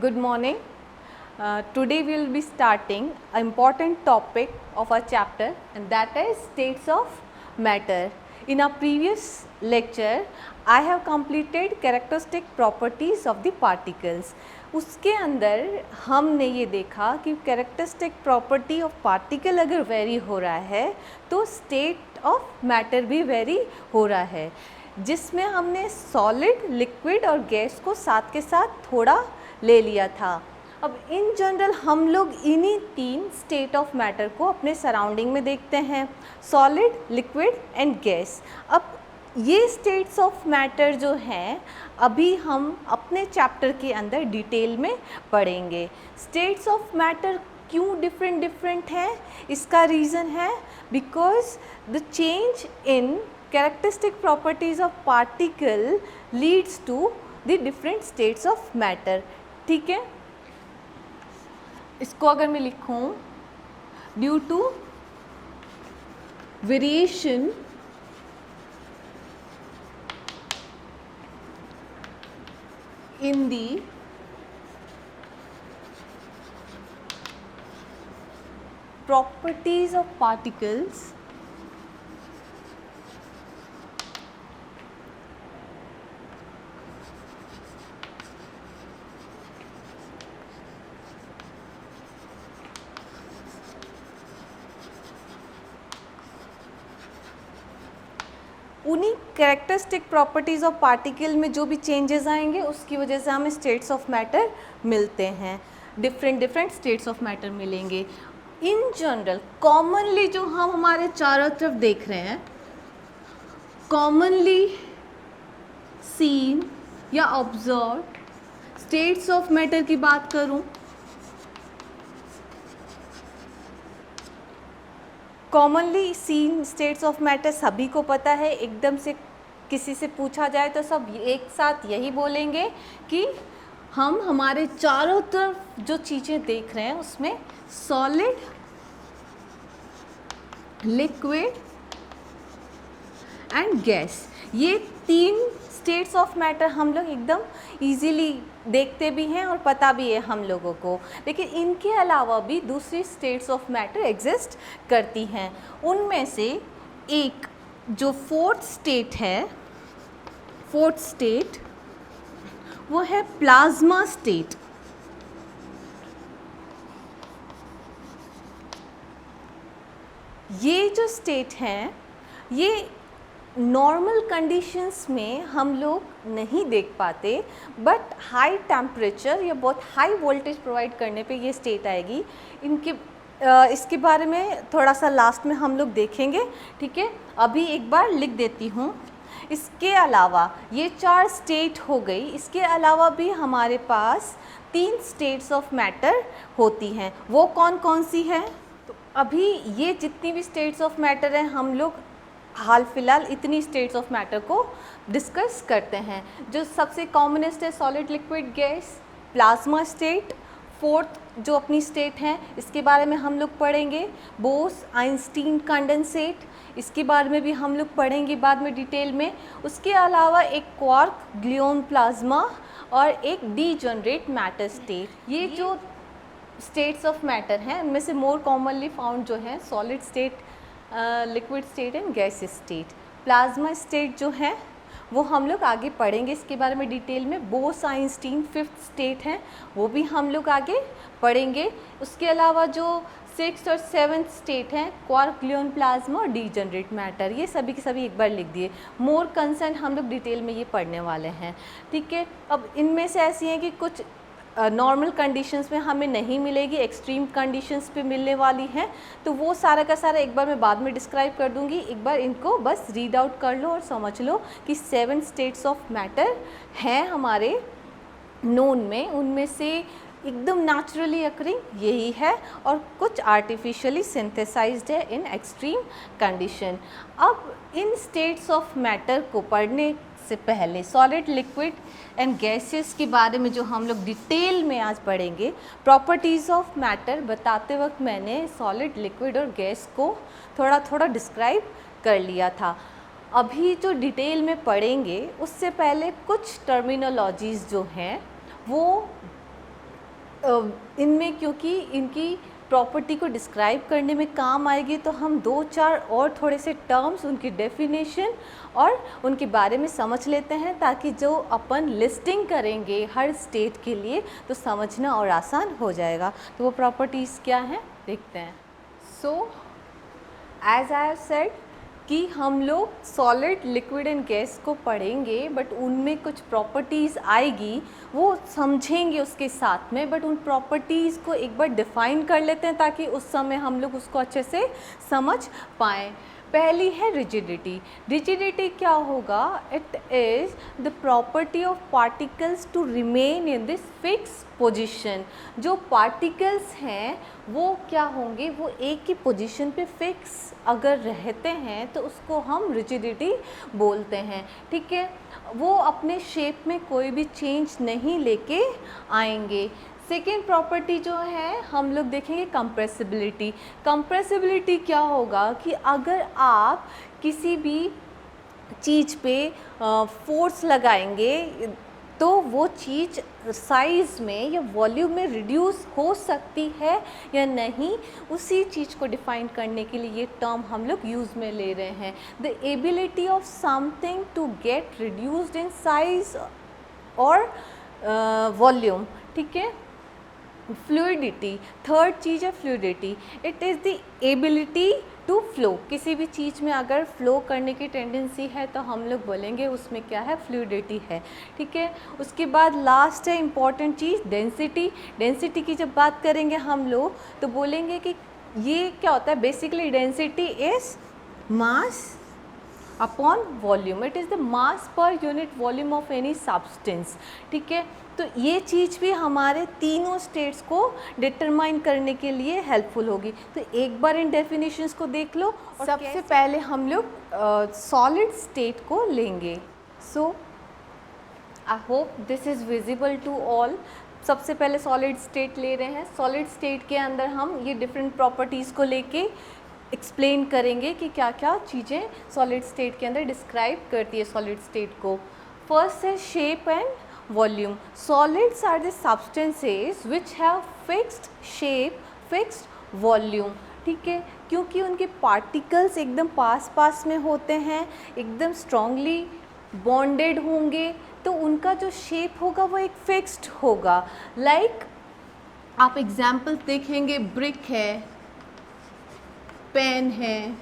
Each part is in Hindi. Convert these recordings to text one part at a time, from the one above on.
Good morning. Today we will be starting an important topic of our chapter, and that is states of matter. In our previous lecture, I have completed characteristic properties of the particles. उसके अंदर हमने ये देखा कि कैरेक्टरिस्टिक प्रॉपर्टी ऑफ पार्टिकल अगर वेरी हो रहा है तो स्टेट ऑफ मैटर भी वेरी हो रहा है, जिसमें हमने सॉलिड, लिक्विड और गैस को साथ के साथ थोड़ा ले लिया था। अब इन जनरल हम लोग इन्हीं तीन स्टेट ऑफ मैटर को अपने सराउंडिंग में देखते हैं, सॉलिड, लिक्विड एंड गैस। अब ये स्टेट्स ऑफ मैटर जो हैं अभी हम अपने चैप्टर के अंदर डिटेल में पढ़ेंगे। स्टेट्स ऑफ मैटर क्यों डिफरेंट हैं, इसका रीज़न है because the change in characteristic properties of particle leads to the different states of matter. ठीक है, इसको अगर मैं लिखूं, due to variation in the properties of particles, उन्हीं कैरेक्टरिस्टिक प्रॉपर्टीज़ ऑफ पार्टिकल में जो भी चेंजेस आएंगे उसकी वजह से हमें स्टेट्स ऑफ मैटर मिलते हैं, डिफरेंट स्टेट्स ऑफ मैटर मिलेंगे। इन जनरल कॉमनली जो हम हमारे चारों तरफ देख रहे हैं, कॉमनली सीन या ऑब्जर्व स्टेट्स ऑफ मैटर की बात करूं, commonly seen states of matter सभी को पता है। एकदम से किसी से पूछा जाए तो सब एक साथ यही बोलेंगे कि हम हमारे चारों तरफ जो चीज़ें देख रहे हैं उसमें सॉलिड, लिक्विड एंड गैस, ये तीन स्टेट्स ऑफ मैटर हम लोग एकदम इजीली देखते भी हैं और पता भी है हम लोगों को। लेकिन इनके अलावा भी दूसरी स्टेट्स ऑफ मैटर एग्जिस्ट करती हैं। उनमें से एक जो फोर्थ स्टेट है, फोर्थ स्टेट वो है प्लाज्मा स्टेट। ये जो स्टेट हैं ये नॉर्मल कंडीशंस में हम लोग नहीं देख पाते, बट हाई टेम्परेचर या बहुत हाई वोल्टेज प्रोवाइड करने पे ये स्टेट आएगी। इसके बारे में थोड़ा सा लास्ट में हम लोग देखेंगे। ठीक है, अभी एक बार लिख देती हूँ। इसके अलावा ये चार स्टेट हो गई, इसके अलावा भी हमारे पास तीन स्टेट्स ऑफ मैटर होती हैं। वो कौन कौन सी हैं? तो अभी ये जितनी भी स्टेट्स ऑफ मैटर हैं हम लोग हाल फिलहाल इतनी स्टेट्स ऑफ मैटर को डिस्कस करते हैं। जो सबसे कॉमनेस्ट है solid, liquid, gas, plasma state. Fourth जो अपनी स्टेट है इसके बारे में हम लोग पढ़ेंगे, बोस आइंस्टीन कंडेंसेट, इसके बारे में भी हम लोग पढ़ेंगे बाद में डिटेल में। उसके अलावा एक क्वार्क, ग्लूऑन प्लाज्मा और एक डीजनरेट मैटर स्टेट। ये जो स्टेट्स ऑफ मैटर हैं उनमें से मोर कॉमनली फाउंड जो है solid state, liquid state and gas state. Plasma state जो है वो हम लोग आगे पढ़ेंगे, इसके बारे में डिटेल में। बोस आइंस्टीन फिफ्थ स्टेट हैं, वो भी हम लोग आगे पढ़ेंगे। उसके अलावा जो सिक्स और सेवन्थ स्टेट हैं, क्वार्क, ग्लूऑन प्लाज्मा और डीजनरेट मैटर, ये सभी के सभी एक बार लिख दिए। मोर कंसर्न हम लोग डिटेल में ये पढ़ने वाले हैं। ठीक है, अब इनमें से ऐसी हैं कि कुछ नॉर्मल कंडीशंस में हमें नहीं मिलेगी, एक्सट्रीम कंडीशंस पे मिलने वाली हैं, तो वो सारा का सारा एक बार मैं बाद में डिस्क्राइब कर दूंगी। एक बार इनको बस रीड आउट कर लो और समझ लो कि 7 स्टेट्स ऑफ मैटर हैं हमारे नोन में, उनमें से एकदम नेचुरली अकरिंग यही है और कुछ आर्टिफिशियली सिंथेसाइज्ड है इन एक्सट्रीम कंडीशन। अब इन स्टेट्स ऑफ मैटर को पढ़ने से पहले सॉलिड, लिक्विड एंड गैसेस के बारे में जो हम लोग डिटेल में आज पढ़ेंगे, प्रॉपर्टीज़ ऑफ मैटर बताते वक्त मैंने सॉलिड, लिक्विड और गैस को थोड़ा थोड़ा डिस्क्राइब कर लिया था। अभी जो डिटेल में पढ़ेंगे उससे पहले कुछ टर्मिनोलॉजीज़ जो हैं वो इनमें क्योंकि इनकी प्रॉपर्टी को डिस्क्राइब करने में काम आएगी, तो हम 2-4 और थोड़े से टर्म्स, उनकी डेफिनेशन और उनके बारे में समझ लेते हैं, ताकि जो अपन लिस्टिंग करेंगे हर स्टेट के लिए तो समझना और आसान हो जाएगा। तो वो प्रॉपर्टीज़ क्या हैं देखते हैं। So as I have said कि हम लोग सॉलिड, लिक्विड एंड गैस को पढ़ेंगे, बट उनमें कुछ प्रॉपर्टीज़ आएगी, वो समझेंगे उसके साथ में, बट उन प्रॉपर्टीज़ को एक बार डिफ़ाइन कर लेते हैं ताकि उस समय हम लोग उसको अच्छे से समझ पाएँ। पहली है रिजिडिटी। रिजिडिटी क्या होगा? It is the property of particles to remain in this fix position. जो पार्टिकल्स हैं वो क्या होंगे? वो एक ही पोजीशन पे फिक्स अगर रहते हैं तो उसको हम रिजिडिटी बोलते हैं, ठीक है। वो अपने शेप में कोई भी चेंज नहीं लेके आएंगे। सेकेंड प्रॉपर्टी जो है हम लोग देखेंगे कंप्रेसिबिलिटी। कंप्रेसिबिलिटी क्या होगा कि अगर आप किसी भी चीज़ पे फोर्स लगाएंगे तो वो चीज़ साइज़ में या वॉल्यूम में रिड्यूस हो सकती है या नहीं, उसी चीज़ को डिफ़ाइन करने के लिए ये टर्म हम लोग यूज़ में ले रहे हैं। The ability of something to get reduced in size और वॉल्यूम, ठीक है। फ्लूइडिटी, थर्ड चीज़ है fluidity. It is the ability to flow. किसी भी चीज़ में अगर फ्लो करने की टेंडेंसी है तो हम लोग बोलेंगे उसमें क्या है? फ्लूइडिटी है, ठीक है। उसके बाद लास्ट है इम्पॉर्टेंट चीज़ डेंसिटी। डेंसिटी की जब बात करेंगे हम लोग तो बोलेंगे कि ये क्या होता है? Basically density is mass upon volume. It is the mass per unit volume of any substance, ठीक है। तो ये चीज़ भी हमारे तीनों स्टेट्स को डिटरमाइन करने के लिए हेल्पफुल होगी। तो एक बार इन डेफिनेशंस को देख लो। सबसे पहले हम लोग सॉलिड स्टेट को लेंगे। So I hope this is visible to all. सबसे पहले सॉलिड स्टेट ले रहे हैं। सॉलिड स्टेट के अंदर हम ये डिफरेंट प्रॉपर्टीज़ को लेके एक्सप्लेन करेंगे कि क्या क्या चीज़ें सॉलिड स्टेट के अंदर डिस्क्राइब करती है सॉलिड स्टेट को। फर्स्ट है shape and volume. Solids are the substances which have fixed shape, fixed volume, ठीक है। क्योंकि उनके पार्टिकल्स एकदम पास पास में होते हैं, एकदम स्ट्रांगली बॉन्डेड होंगे, तो उनका जो शेप होगा वो एक फिक्स्ड होगा। लाइक आप एग्जाम्पल देखेंगे, ब्रिक है, पेन है,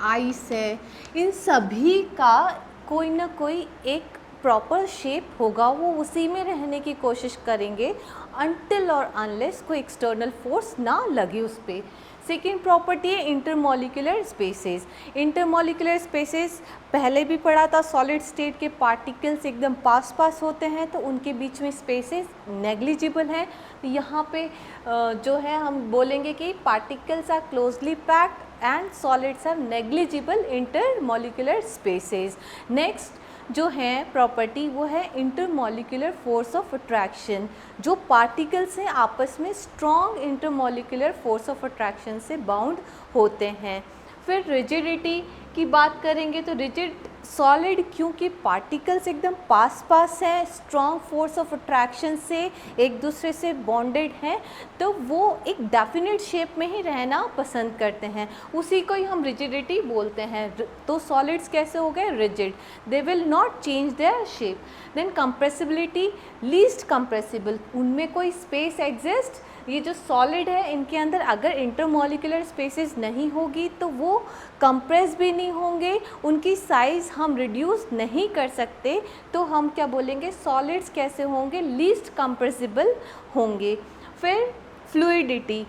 आइस है, इन सभी का कोई ना कोई एक प्रॉपर शेप होगा, वो उसी में रहने की कोशिश करेंगे अनटिल और अनलेस कोई एक्सटर्नल फोर्स ना लगे उस पर। सेकेंड प्रॉपर्टी है इंटरमॉलिक्यूलर स्पेसेस। इंटरमॉलिक्यूलर स्पेसेस पहले भी पढ़ा था, सॉलिड स्टेट के पार्टिकल्स एकदम पास पास होते हैं तो उनके बीच में स्पेसेस नेग्लिजिबल हैं। तो यहाँ पे जो है हम बोलेंगे कि particles are closely packed and solids are negligible intermolecular spaces. Next जो है प्रॉपर्टी वो है इंटरमॉलिक्यूलर फोर्स ऑफ अट्रैक्शन। जो पार्टिकल्स हैं आपस में strong intermolecular force of attraction से बाउंड होते हैं। फिर रिजिडिटी की बात करेंगे तो रिजिड सॉलिड, क्योंकि पार्टिकल्स एकदम पास पास हैं, स्ट्रॉन्ग फोर्स ऑफ अट्रैक्शन से एक दूसरे से बॉन्डेड हैं, तो वो एक डेफिनेट शेप में ही रहना पसंद करते हैं, उसी को ही हम रिजिडिटी बोलते हैं। तो सॉलिड्स कैसे हो गए? Rigid, they will not change their shape. Then compressibility, least compressible, उनमें कोई स्पेस एग्जिस्ट। ये जो सॉलिड है इनके अंदर अगर इंटरमॉलिक्यूलर स्पेसेस नहीं होगी तो वो कंप्रेस भी नहीं होंगे, उनकी साइज़ हम रिड्यूस नहीं कर सकते, तो हम क्या बोलेंगे? सॉलिड्स कैसे होंगे? लीस्ट कंप्रेसिबल होंगे। फिर फ्लूइडिटी,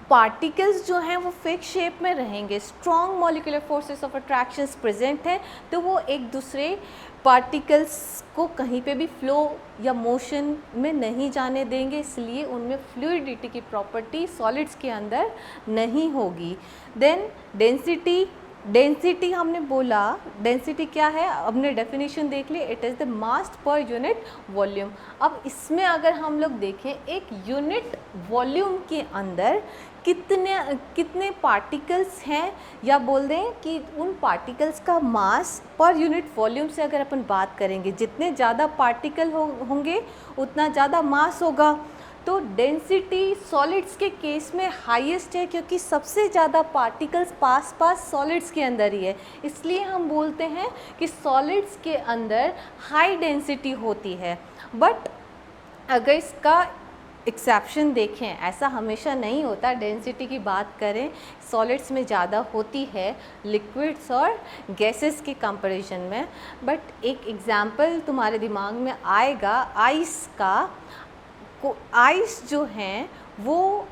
पार्टिकल्स जो हैं वो फिक्स शेप में रहेंगे, strong molecular forces of attractions present हैं, तो वो एक दूसरे पार्टिकल्स को कहीं पे भी फ्लो या मोशन में नहीं जाने देंगे, इसलिए उनमें फ्लूइडिटी की प्रॉपर्टी सॉलिड्स के अंदर नहीं होगी। देन डेंसिटी, डेंसिटी हमने बोला, डेंसिटी क्या है, हमने डेफिनेशन देख ली, it is the mass per unit volume. अब इसमें अगर हम लोग देखें एक यूनिट वॉल्यूम के अंदर कितने पार्टिकल्स हैं, या बोल दें कि उन पार्टिकल्स का मास पर यूनिट वॉल्यूम से अगर अपन बात करेंगे, जितने ज़्यादा पार्टिकल होंगे उतना ज़्यादा मास होगा। तो डेंसिटी सॉलिड्स के केस में हाईएस्ट है, क्योंकि सबसे ज़्यादा पार्टिकल्स पास सॉलिड्स के अंदर ही है, इसलिए हम बोलते हैं कि सॉलिड्स के अंदर हाई डेंसिटी होती है। बट अगर इसका एक्सेप्शन देखें, ऐसा हमेशा नहीं होता। डेंसिटी की बात करें सॉलिड्स में ज़्यादा होती है लिक्विड्स और गैसेस के कंपैरिजन में। बट एक एग्जांपल तुम्हारे दिमाग में आएगा आइस का। आइस जो हैं वो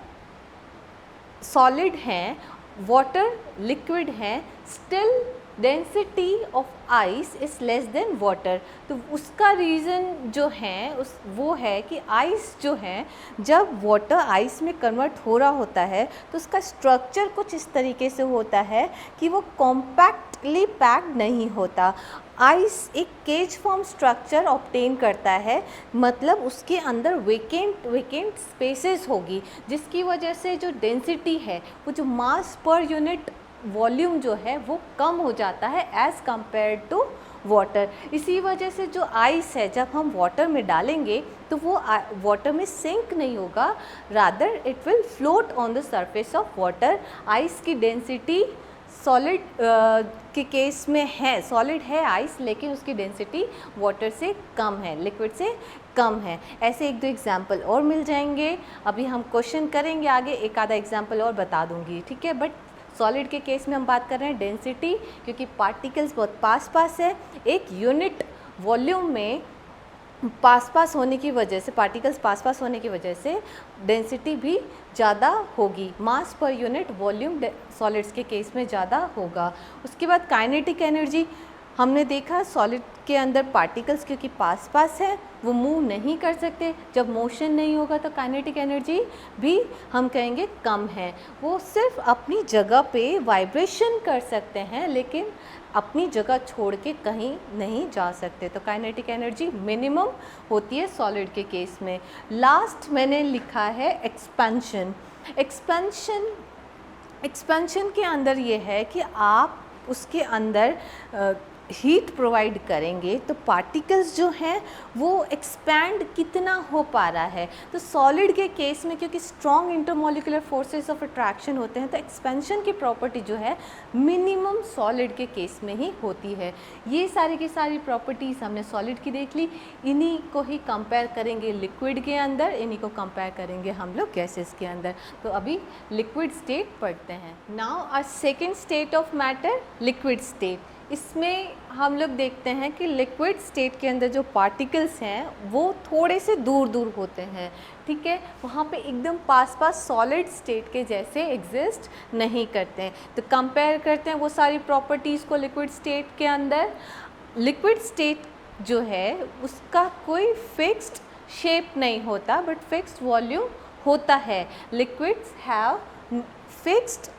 सॉलिड हैं, वाटर लिक्विड हैं, still density of ice is less than water. तो उसका रीज़न जो है वो है कि आइस जो है, जब वाटर आइस में कन्वर्ट हो रहा होता है तो उसका स्ट्रक्चर कुछ इस तरीके से होता है कि वो कॉम्पैक्टली पैक्ड नहीं होता। आइस एक केज फॉर्म स्ट्रक्चर ऑब्टेन करता है, मतलब उसके अंदर वेकेंट स्पेसेस होगी, जिसकी वजह से जो डेंसिटी है, वो जो मास पर यूनिट वॉल्यूम जो है वो कम हो जाता है एज़ कंपेयर टू वाटर। इसी वजह से जो आइस है, जब हम वाटर में डालेंगे तो वो वाटर में सिंक नहीं होगा, rather it will float on the surface of water. Ice की डेंसिटी सॉलिड के केस में है, सॉलिड है आइस, लेकिन उसकी डेंसिटी वाटर से कम है, लिक्विड से कम है। ऐसे एक दो एग्जाम्पल और मिल जाएंगे, अभी हम क्वेश्चन करेंगे आगे, एक आधा एग्जाम्पल और बता दूंगी, ठीक है। बट सॉलिड के केस में हम बात कर रहे हैं डेंसिटी, क्योंकि पार्टिकल्स बहुत पास है। एक यूनिट वॉल्यूम में पास होने की वजह से, पार्टिकल्स पास होने की वजह से डेंसिटी भी ज़्यादा होगी, मास पर यूनिट वॉल्यूम सॉलिड्स के केस में ज़्यादा होगा। उसके बाद काइनेटिक एनर्जी हमने देखा, सॉलिड के अंदर पार्टिकल्स क्योंकि पास है वो मूव नहीं कर सकते, जब मोशन नहीं होगा तो काइनेटिक एनर्जी भी हम कहेंगे कम है। वो सिर्फ अपनी जगह पे वाइब्रेशन कर सकते हैं, लेकिन अपनी जगह छोड़ के कहीं नहीं जा सकते, तो काइनेटिक एनर्जी मिनिमम होती है सॉलिड के केस में। लास्ट मैंने लिखा है एक्सपेंशन। एक्सपेंशन के अंदर ये है कि आप उसके अंदर हीट प्रोवाइड करेंगे तो पार्टिकल्स जो हैं वो एक्सपैंड कितना हो पा रहा है। तो सॉलिड के केस में क्योंकि strong intermolecular forces of attraction होते हैं, तो एक्सपेंशन की प्रॉपर्टी जो है मिनिमम सॉलिड के केस में ही होती है। ये सारी की सारी प्रॉपर्टीज़ हमने सॉलिड की देख ली, इन्हीं को ही कंपेयर करेंगे लिक्विड के अंदर, इन्हीं को कंपेयर करेंगे हम लोग गैसेस के अंदर। तो अभी लिक्विड स्टेट पढ़ते हैं। Now a second state of matter, liquid state. इसमें हम लोग देखते हैं कि लिक्विड स्टेट के अंदर जो पार्टिकल्स हैं वो थोड़े से दूर होते हैं, ठीक है, वहाँ पे एकदम पास सॉलिड स्टेट के जैसे एग्जिस्ट नहीं करते हैं। तो कंपेयर करते हैं वो सारी प्रॉपर्टीज़ को लिक्विड स्टेट के अंदर। लिक्विड स्टेट जो है उसका कोई फिक्स्ड शेप नहीं होता, बट फिक्स्ड वॉल्यूम होता है। Liquids have fixed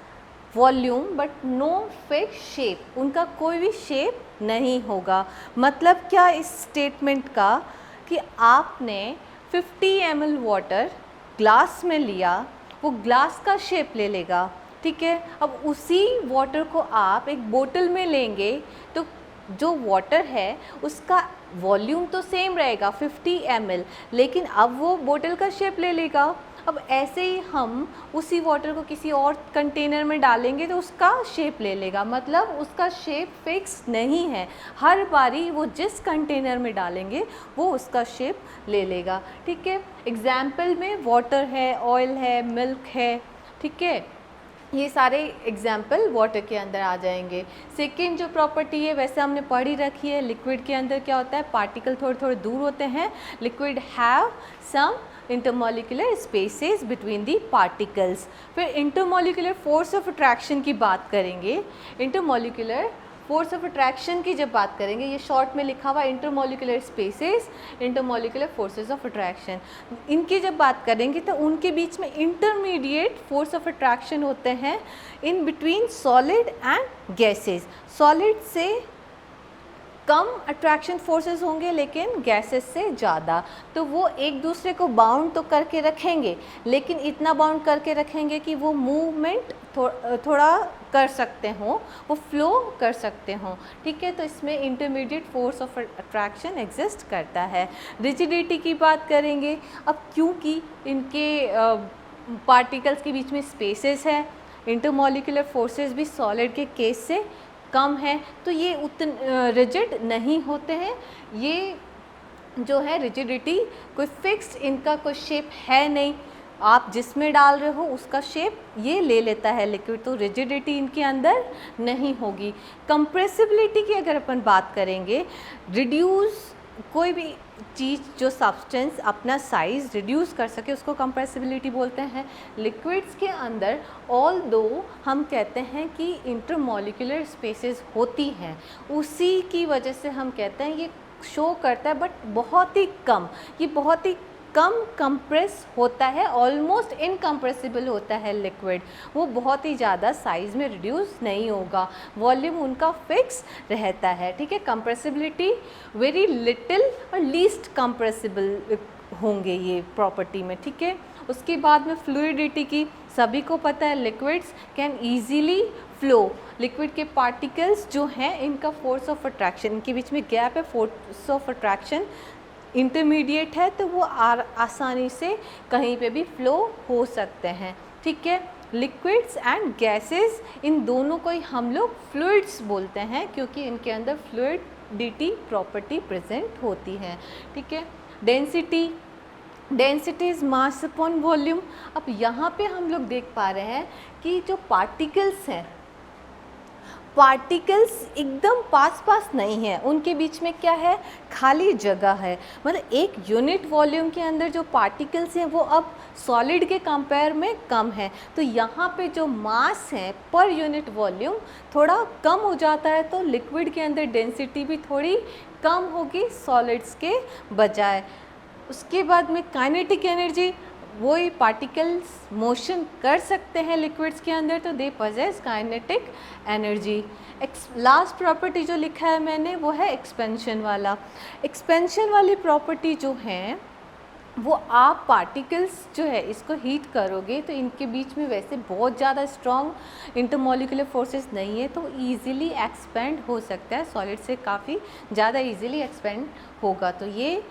volume but no fix shape, उनका कोई भी शेप नहीं होगा। मतलब क्या इस स्टेटमेंट का कि आपने 50 ml वाटर ग्लास में लिया, वो ग्लास का शेप ले लेगा, ठीक है। अब उसी वाटर को आप एक बोतल में लेंगे तो जो वाटर है उसका वॉल्यूम तो सेम रहेगा 50 ml, लेकिन अब वो बोतल का शेप ले लेगा। अब ऐसे ही हम उसी वाटर को किसी और कंटेनर में डालेंगे तो उसका शेप ले लेगा, मतलब उसका शेप फिक्स नहीं है, हर बारी वो जिस कंटेनर में डालेंगे वो उसका शेप ले लेगा, ठीक है। एग्जाम्पल में वाटर है, ऑयल है, मिल्क है, ठीक है, ये सारे एग्जाम्पल वाटर के अंदर आ जाएंगे। सेकेंड जो प्रॉपर्टी है वैसे हमने पढ़ ही रखी है, लिक्विड के अंदर क्या होता है, पार्टिकल थोड़े दूर होते हैं। Liquid have some intermolecular spaces between the particles. फिर इंटरमोलिकुलर फोर्स ऑफ अट्रैक्शन की बात करेंगे। इंटरमोलिकुलर फोर्स ऑफ अट्रैक्शन की जब बात करेंगे, ये शॉर्ट में लिखा हुआ intermolecular spaces, intermolecular forces of attraction, इनकी जब बात करेंगे तो उनके बीच में इंटरमीडिएट फोर्स ऑफ अट्रैक्शन होते हैं in between solid and gases. Solid से कम अट्रैक्शन फोर्सेस होंगे लेकिन गैसेस से ज़्यादा, तो वो एक दूसरे को बाउंड तो करके रखेंगे, लेकिन इतना बाउंड करके रखेंगे कि वो मूवमेंट थोड़ा कर सकते हों, वो फ्लो कर सकते हों, ठीक है। तो इसमें intermediate force of attraction exist करता है। रिजिडिटी की बात करेंगे, अब क्योंकि इनके पार्टिकल्स के बीच में स्पेसेस है, इंटरमोलिकुलर फोर्सेस भी सॉलिड के केस से कम है, तो ये उतने रिजिड नहीं होते हैं। ये जो है रिजिडिटी कोई फिक्स्ड इनका कोई शेप है नहीं, आप जिसमें डाल रहे हो उसका शेप ये ले लेता है लिक्विड, तो रिजिडिटी इनके अंदर नहीं होगी। कंप्रेसिबिलिटी की अगर अपन बात करेंगे, रिड्यूस कोई भी चीज़ जो सब्सटेंस अपना साइज़ रिड्यूस कर सके उसको कंप्रेसिबिलिटी बोलते हैं। लिक्विड्स के अंदर ऑल दो हम कहते हैं कि इंटरमोलिकुलर स्पेसेस होती हैं, उसी की वजह से हम कहते हैं ये शो करता है, बट बहुत ही कम, ये बहुत ही कम कंप्रेस होता है, ऑलमोस्ट इनकम्प्रेसिबल होता है लिक्विड, वो बहुत ही ज़्यादा साइज़ में रिड्यूस नहीं होगा, वॉल्यूम उनका फिक्स रहता है, ठीक है। कंप्रेसिबिलिटी वेरी लिटिल और लीस्ट कंप्रेसिबल होंगे ये प्रॉपर्टी में, ठीक है। उसके बाद में फ्लूइडिटी की सभी को पता है, liquids can easily flow, liquid के पार्टिकल्स जो हैं इनका फोर्स ऑफ अट्रैक्शन, इनके बीच में गैप है, फोर्स ऑफ अट्रैक्शन इंटरमीडिएट है, तो वो आसानी से कहीं पे भी फ्लो हो सकते हैं, ठीक है। लिक्विड्स एंड गैसेस, इन दोनों को ही हम लोग फ्लूइड्स बोलते हैं क्योंकि इनके अंदर फ्लूइडिटी प्रॉपर्टी प्रेजेंट होती है, ठीक है। Density, density is mass upon volume. अब यहाँ पे हम लोग देख पा रहे हैं कि जो पार्टिकल्स हैं, पार्टिकल्स एकदम पास पास नहीं है, उनके बीच में क्या है, खाली जगह है, मतलब एक यूनिट वॉल्यूम के अंदर जो पार्टिकल्स हैं वो अब सॉलिड के कंपेयर में कम है, तो यहाँ पे जो मास है पर यूनिट वॉल्यूम थोड़ा कम हो जाता है, तो लिक्विड के अंदर डेंसिटी भी थोड़ी कम होगी सॉलिड्स के बजाय। उसके बाद में काइनेटिक एनर्जी, वही पार्टिकल्स मोशन कर सकते हैं लिक्विड्स के अंदर, तो they possess kinetic energy. Last property जो लिखा है मैंने वो है एक्सपेंशन वाला। एक्सपेंशन वाली प्रॉपर्टी जो है वो आप पार्टिकल्स जो है इसको हीट करोगे तो इनके बीच में वैसे बहुत ज़्यादा स्ट्रॉन्ग इंटरमोलिकुलर फोर्सेस नहीं है, तो ईजिली एक्सपेंड हो सकता है, सॉलिड से काफ़ी ज़्यादा ईजिली एक्सपेंड होगा, तो ये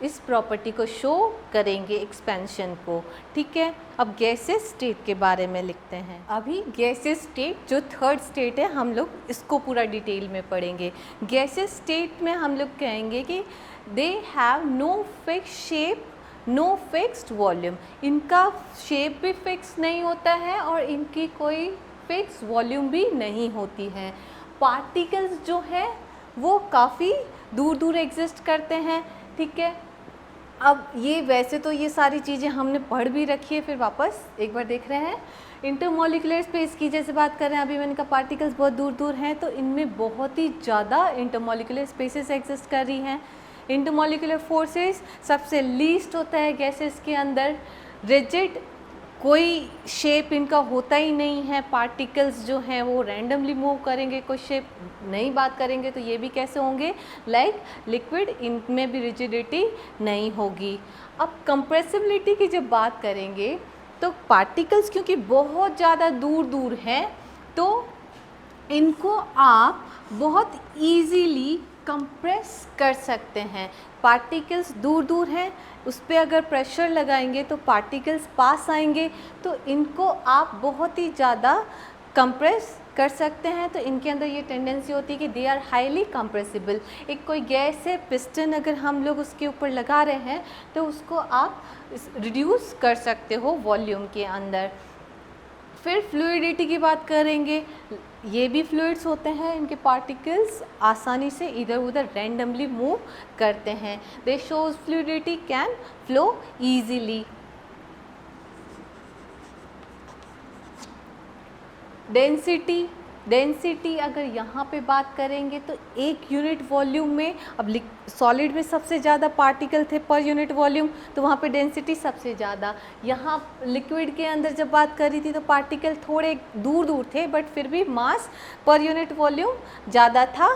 इस प्रॉपर्टी को शो करेंगे एक्सपेंशन को, ठीक है। अब गैसेस स्टेट के बारे में लिखते हैं। अभी गैसेस स्टेट जो थर्ड स्टेट है हम लोग इसको पूरा डिटेल में पढ़ेंगे। गैसेस स्टेट में हम लोग कहेंगे कि they have no fix shape, no fixed volume, इनका शेप भी फिक्स नहीं होता है और इनकी कोई फिक्स वॉल्यूम भी नहीं होती है। पार्टिकल्स जो हैं वो काफ़ी दूर दूर एग्जिस्ट करते हैं, ठीक है। अब ये वैसे तो ये सारी चीज़ें हमने पढ़ भी रखी है, फिर वापस एक बार देख रहे हैं। इंटरमोलिकुलर स्पेस की जैसे बात कर रहे हैं, अभी मैंने कहा पार्टिकल्स बहुत दूर दूर हैं, तो इनमें बहुत ही ज़्यादा इंटरमोलिकुलर स्पेसेस एग्जिस्ट कर रही हैं। इंटरमोलिकुलर फोर्सेस सबसे लीस्ट होता है गैसेस के अंदर, रिजिड कोई शेप इनका होता ही नहीं है, पार्टिकल्स जो हैं वो रैंडमली मूव करेंगे, कोई शेप नहीं बात करेंगे, तो ये भी कैसे होंगे, लाइक लिक्विड, इनमें भी रिजिडिटी नहीं होगी। अब कंप्रेसिबिलिटी की जब बात करेंगे तो पार्टिकल्स क्योंकि बहुत ज़्यादा दूर दूर हैं तो इनको आप बहुत ईजीली कंप्रेस कर सकते हैं। पार्टिकल्स दूर दूर हैं, उस पर अगर प्रेशर लगाएंगे तो पार्टिकल्स पास आएंगे, तो इनको आप बहुत ही ज़्यादा कंप्रेस कर सकते हैं। तो इनके अंदर ये टेंडेंसी होती है कि दे आर हाईली कंप्रेसिबल। एक कोई गैस है, पिस्टन अगर हम लोग उसके ऊपर लगा रहे हैं तो उसको आप रिड्यूस कर सकते हो वॉल्यूम के अंदर। फिर फ्लूइडिटी की बात करेंगे, ये भी फ्लूइड्स होते हैं, इनके पार्टिकल्स आसानी से इधर उधर रैंडमली मूव करते हैं। दे shows fluidity can flow easily. Density, density अगर यहाँ पे बात करेंगे तो एक यूनिट वॉल्यूम में, अब सॉलिड में सबसे ज़्यादा पार्टिकल थे पर यूनिट वॉल्यूम, तो वहाँ पे डेंसिटी सबसे ज़्यादा। यहाँ लिक्विड के अंदर जब बात करी थी तो पार्टिकल थोड़े दूर दूर थे बट फिर भी मास पर यूनिट वॉल्यूम ज़्यादा था।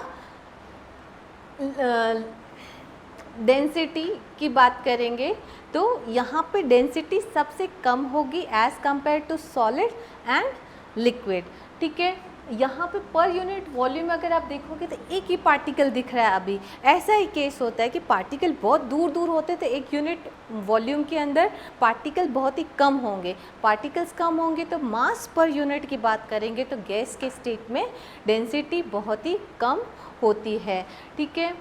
डेंसिटी की बात करेंगे तो यहाँ पे डेंसिटी सबसे कम होगी as compare to solid and liquid. ठीक है, यहाँ पे पर यूनिट वॉल्यूम अगर आप देखोगे तो एक ही पार्टिकल दिख रहा है। अभी ऐसा ही केस होता है कि पार्टिकल बहुत दूर दूर होते तो एक यूनिट वॉल्यूम के अंदर पार्टिकल बहुत ही कम होंगे। पार्टिकल्स कम होंगे तो मास पर यूनिट की बात करेंगे तो गैस के स्टेट में डेंसिटी बहुत ही कम होती है। ठीक है,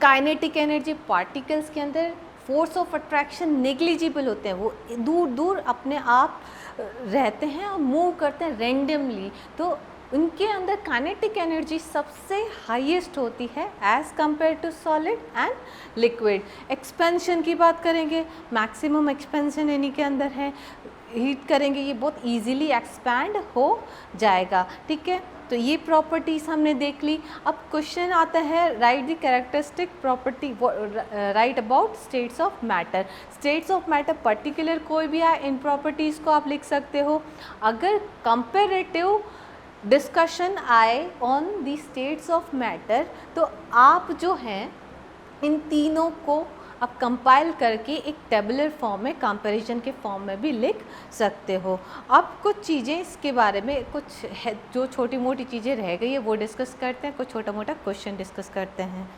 काइनेटिक एनर्जी पार्टिकल्स के अंदर फोर्स ऑफ अट्रैक्शन नेग्लिजिबल होते हैं, वो दूर दूर अपने आप रहते हैं और मूव करते हैं रेंडमली, तो उनके अंदर काइनेटिक एनर्जी सबसे हाईएस्ट होती है as compare to solid and liquid. Expansion की बात करेंगे, मैक्सिमम एक्सपेंशन इन्हीं के अंदर है। हीट करेंगे ये बहुत इजीली एक्सपैंड हो जाएगा। ठीक है, तो ये प्रॉपर्टीज़ हमने देख ली। अब क्वेश्चन आता है right the characteristic property right about states of matter. States of matter particular कोई भी है, इन प्रॉपर्टीज़ को आप लिख सकते हो। अगर कंपेरेटिव डिस्कशन आए on the states of matter तो आप जो हैं इन तीनों को आप कंपाइल करके एक टेबुलर फॉर्म में कंपैरिजन के फॉर्म में भी लिख सकते हो। अब कुछ चीज़ें इसके बारे में कुछ है जो छोटी मोटी चीज़ें रह गई है वो डिस्कस करते हैं, कुछ छोटा मोटा क्वेश्चन डिस्कस करते हैं।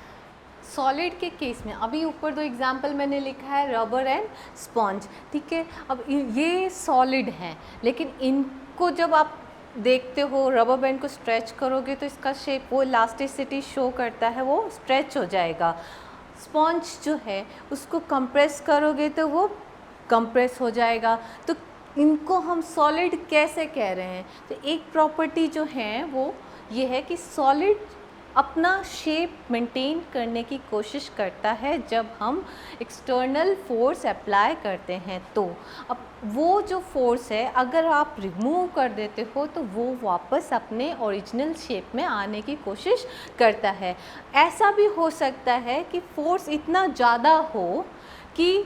सॉलिड के केस में अभी ऊपर दो एग्जाम्पल मैंने लिखा है, रबर एंड स्पॉन्ज। ठीक है, अब ये सॉलिड हैं लेकिन इनको जब आप देखते हो रबर बैंड को स्ट्रेच करोगे तो इसका शेप वो इलास्टिसिटी शो करता है, वो स्ट्रेच हो जाएगा। स्पॉन्ज जो है उसको कंप्रेस करोगे तो वो कंप्रेस हो जाएगा। तो इनको हम सॉलिड कैसे कह रहे हैं? तो एक प्रॉपर्टी जो है वो ये है कि सॉलिड अपना शेप मेंटेन करने की कोशिश करता है जब हम एक्सटर्नल फोर्स अप्लाई करते हैं। तो अब वो जो फोर्स है अगर आप रिमूव कर देते हो तो वो वापस अपने ओरिजिनल शेप में आने की कोशिश करता है। ऐसा भी हो सकता है कि फोर्स इतना ज़्यादा हो कि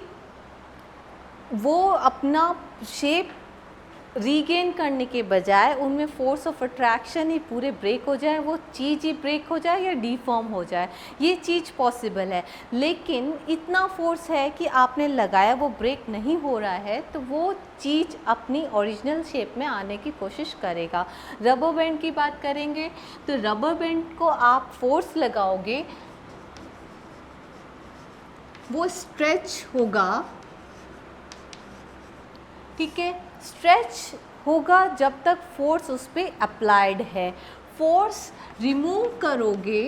वो अपना शेप रीगेन करने के बजाय उनमें फोर्स ऑफ अट्रैक्शन ही पूरे ब्रेक हो जाए, वो चीज़ ही ब्रेक हो जाए या डीफॉर्म हो जाए, ये चीज़ पॉसिबल है। लेकिन इतना फोर्स है कि आपने लगाया वो ब्रेक नहीं हो रहा है तो वो चीज़ अपनी ओरिजिनल शेप में आने की कोशिश करेगा। रबर बैंड की बात करेंगे तो रबर बैंड को आप फोर्स लगाओगे वो स्ट्रेच होगा। ठीक है, स्ट्रेच होगा जब तक फोर्स उस पर अप्लाइड है। फोर्स रिमूव करोगे,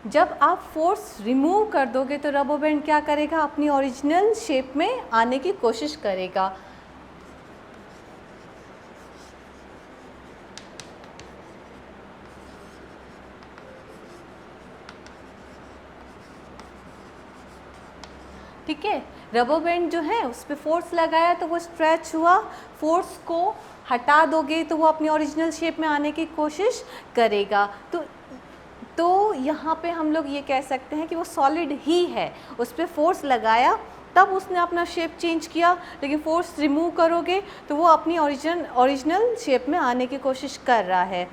जब आप फोर्स रिमूव कर दोगे तो रबर बैंड क्या करेगा? अपनी ओरिजिनल शेप में आने की कोशिश करेगा। ठीक है, रबर बैंड जो है उस पर फोर्स लगाया तो वो स्ट्रेच हुआ, फोर्स को हटा दोगे तो वो अपनी ओरिजिनल शेप में आने की कोशिश करेगा। तो यहाँ पे हम लोग ये कह सकते हैं कि वो सॉलिड ही है, उस पर फोर्स लगाया तब उसने अपना शेप चेंज किया, लेकिन फोर्स रिमूव करोगे तो वो अपनी ओरिजिनल शेप में आने की कोशिश कर रहा है।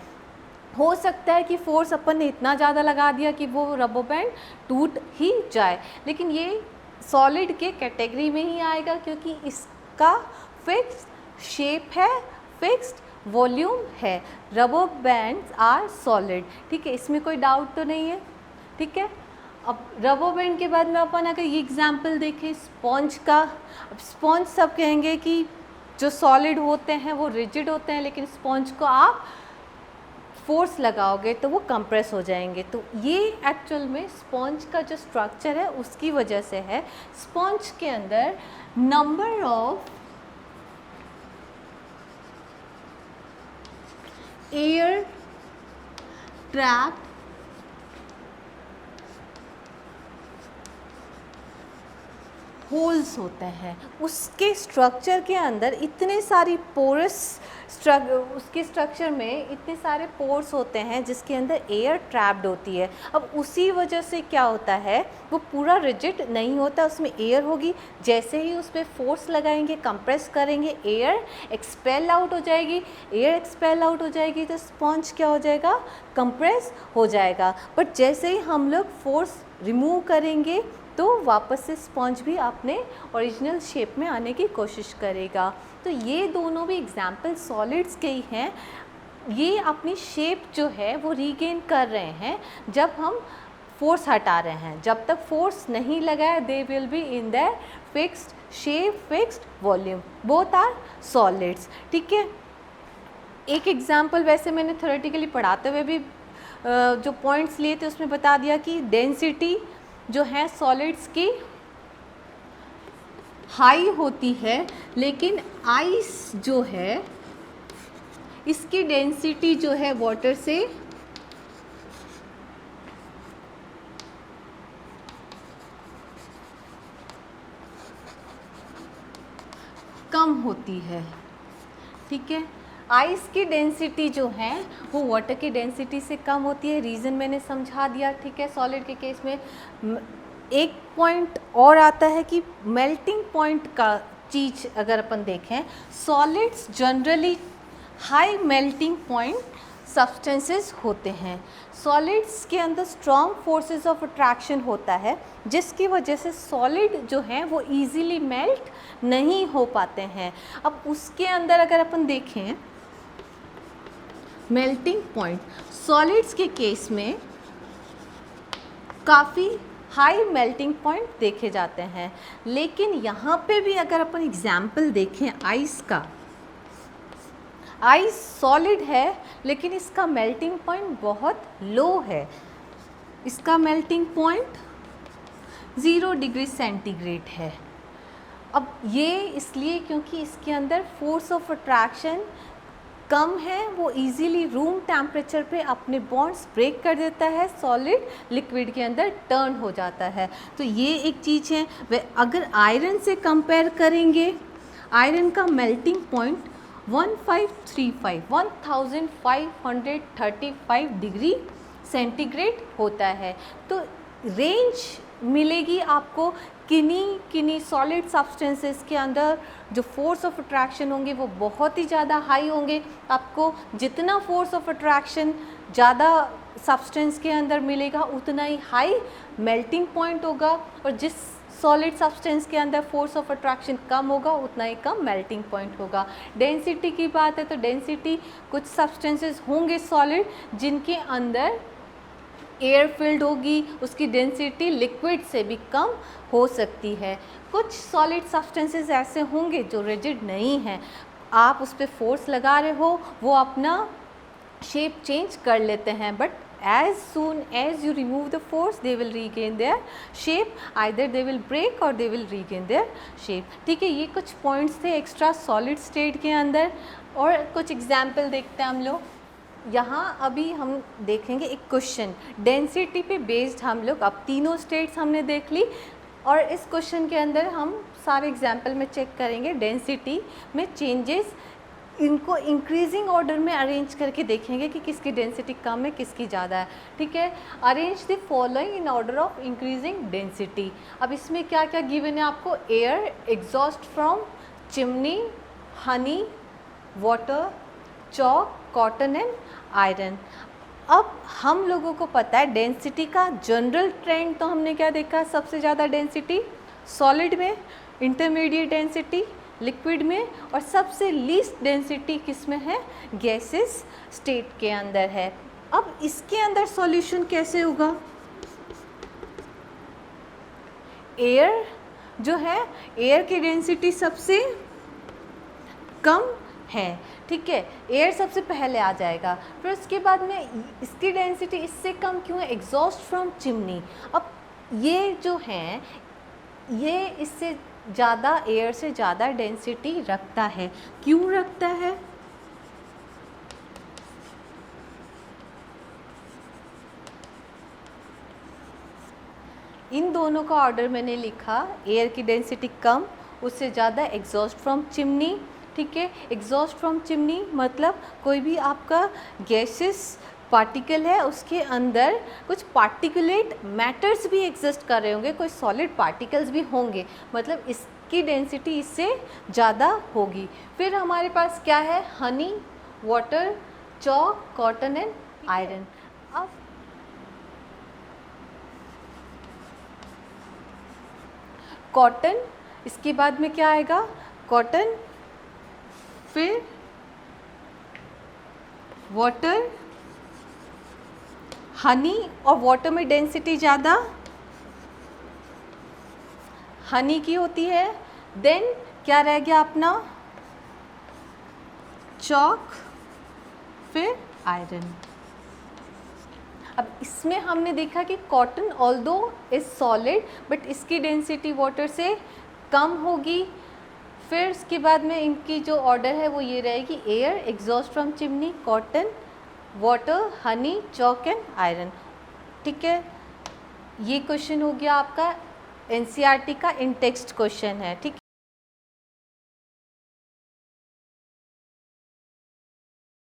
हो सकता है कि फोर्स अपन ने इतना ज़्यादा लगा दिया कि वो रबर बैंड टूट ही जाए, लेकिन ये सॉलिड के कैटेगरी में ही आएगा क्योंकि इसका फिक्स्ड शेप है, फिक्स्ड वॉल्यूम है। Rubber bands are solid. ठीक है, इसमें कोई डाउट तो नहीं है। ठीक है, अब रबर बैंड के बाद में अपन अगर ये एग्जांपल देखें स्पॉन्ज का, अब स्पॉन्ज सब कहेंगे कि जो सॉलिड होते हैं वो रिजिड होते हैं, लेकिन स्पॉन्ज को आप फोर्स लगाओगे तो वो कंप्रेस हो जाएंगे। तो ये एक्चुअल में स्पॉन्ज का जो स्ट्रक्चर है उसकी वजह से है। स्पॉन्ज के अंदर number of air trap holes होते हैं, उसके स्ट्रक्चर के अंदर इतने सारी पोरस उसके स्ट्रक्चर में इतने सारे पोर्स होते हैं जिसके अंदर एयर ट्रैप्ड होती है। अब उसी वजह से क्या होता है, वो पूरा रिजिड नहीं होता, उसमें एयर होगी। जैसे ही उस पर फोर्स लगाएंगे, कंप्रेस करेंगे, एयर एक्सपेल आउट हो जाएगी। एयर एक्सपेल आउट हो जाएगी तो स्पॉन्ज क्या हो जाएगा, कंप्रेस हो जाएगा। बट जैसे ही हम लोग फोर्स रिमूव करेंगे तो वापस से स्पॉन्ज भी अपने ओरिजिनल शेप में आने की कोशिश करेगा। तो ये दोनों भी एग्जाम्पल सॉलिड्स के ही हैं। ये अपनी शेप जो है वो रीगेन कर रहे हैं जब हम फोर्स हटा रहे हैं। जब तक फोर्स नहीं लगाया they will be in their fixed shape, fixed volume, both are solids. ठीक है, एक एग्जाम्पल वैसे मैंने थ्योरेटिकली पढ़ाते हुए भी जो पॉइंट्स लिए थे उसमें बता दिया कि डेंसिटी जो है सॉलिड्स की हाई होती है, लेकिन आइस जो है इसकी डेंसिटी जो है वाटर से कम होती है। ठीक है, आइस की डेंसिटी जो है वो वाटर की डेंसिटी से कम होती है। रीज़न मैंने समझा दिया। ठीक है, सॉलिड के केस में एक पॉइंट और आता है कि मेल्टिंग पॉइंट का चीज़ अगर अपन देखें, solids generally high melting point substances होते हैं। सॉलिड्स के अंदर स्ट्रॉन्ग फोर्सेस ऑफ अट्रैक्शन होता है जिसकी वजह से सॉलिड जो हैं वो इजीली मेल्ट नहीं हो पाते हैं। अब उसके अंदर अगर अपन देखें मेल्टिंग पॉइंट, सॉलिड्स के केस में काफ़ी हाई मेल्टिंग पॉइंट देखे जाते हैं। लेकिन यहाँ पे भी अगर अपन एग्जाम्पल देखें आइस का, आइस सॉलिड है लेकिन इसका मेल्टिंग पॉइंट बहुत लो है। इसका मेल्टिंग पॉइंट 0 डिग्री सेंटीग्रेड है। अब ये इसलिए क्योंकि इसके अंदर फोर्स ऑफ अट्रैक्शन कम है, वो इजीली रूम टेम्परेचर पे अपने बॉन्ड्स ब्रेक कर देता है, सॉलिड लिक्विड के अंदर टर्न हो जाता है। तो ये एक चीज़ है। वे अगर आयरन से कंपेयर करेंगे, आयरन का मेल्टिंग पॉइंट 1535 डिग्री सेंटीग्रेड होता है। तो रेंज मिलेगी आपको किन्हीं सॉलिड सब्सटेंसेस के अंदर जो फोर्स ऑफ अट्रैक्शन होंगे वो बहुत ही ज़्यादा हाई होंगे। आपको जितना फोर्स ऑफ अट्रैक्शन ज़्यादा सब्सटेंस के अंदर मिलेगा उतना ही हाई मेल्टिंग पॉइंट होगा, और जिस सॉलिड सब्सटेंस के अंदर फोर्स ऑफ अट्रैक्शन कम होगा उतना ही कम मेल्टिंग पॉइंट होगा। डेंसिटी की बात है तो डेंसिटी, कुछ सब्सटेंसेस होंगे सॉलिड जिनके अंदर एयर फिल्ड होगी, उसकी डेंसिटी लिक्विड से भी कम हो सकती है। कुछ सॉलिड सब्सटेंसेस ऐसे होंगे जो रिजिड नहीं हैं, आप उस पर फोर्स लगा रहे हो वो अपना शेप चेंज कर लेते हैं, but as soon as you remove the force they will regain their shape, either they will break or they will regain their shape। ठीक है, ये कुछ पॉइंट्स थे एक्स्ट्रा सॉलिड स्टेट के अंदर। और कुछ एग्जाम्पल देखते हैं हम लोग। यहाँ अभी हम देखेंगे एक क्वेश्चन डेंसिटी पे बेस्ड। हम लोग अब तीनों स्टेट्स हमने देख ली, और इस क्वेश्चन के अंदर हम सारे एग्जाम्पल में चेक करेंगे डेंसिटी में चेंजेस, इनको इंक्रीजिंग ऑर्डर में अरेंज करके देखेंगे कि किसकी डेंसिटी कम है किसकी ज़्यादा है। ठीक है, arrange the following in order of increasing density. अब इसमें क्या क्या गिवन है आपको, air, exhaust from chimney, Honey, water, chalk, cotton and iron. अब हम लोगों को पता है डेंसिटी का जनरल ट्रेंड, तो हमने क्या देखा, सबसे ज़्यादा डेंसिटी सॉलिड में, इंटरमीडिएट डेंसिटी लिक्विड में, और सबसे लीस्ट डेंसिटी किस में है, गैसेस स्टेट के अंदर है। अब इसके अंदर सॉल्यूशन कैसे होगा, एयर जो है, एयर की डेंसिटी सबसे कम है। ठीक है, एयर सबसे पहले आ जाएगा, फिर उसके बाद में इसकी डेंसिटी इससे कम क्यों है, एग्जॉस्ट फ्रॉम चिमनी। अब ये जो हैं ये इससे ज़्यादा, एयर से ज़्यादा डेंसिटी रखता है। क्यों रखता है, इन दोनों का ऑर्डर मैंने लिखा, एयर की डेंसिटी कम, उससे ज़्यादा एग्जॉस्ट फ्रॉम चिमनी, ठीक है। एग्जॉस्ट फ्रॉम चिमनी मतलब कोई भी आपका गैसेस पार्टिकल है, उसके अंदर कुछ पार्टिकुलेट मैटर्स भी एग्जिस्ट कर रहे होंगे, कोई सॉलिड पार्टिकल्स भी होंगे, मतलब इसकी डेंसिटी इससे ज़्यादा होगी। फिर हमारे पास क्या है, Honey, water, chalk, cotton and iron. अब कॉटन, इसके बाद में क्या आएगा, कॉटन, फिर वाटर, हनी, और वाटर में डेंसिटी ज़्यादा हनी की होती है। देन क्या रह गया अपना, चॉक, फिर आयरन। अब इसमें हमने देखा कि cotton although is solid but इसकी डेंसिटी वाटर से कम होगी। फिर उसके बाद में इनकी जो ऑर्डर है वो ये रहेगी, air, exhaust from chimney, cotton, water, Honey, chalk and iron, ठीक है। ये क्वेश्चन हो गया आपका एनसीईआरटी का इन टेक्स्ट क्वेश्चन है, ठीक है।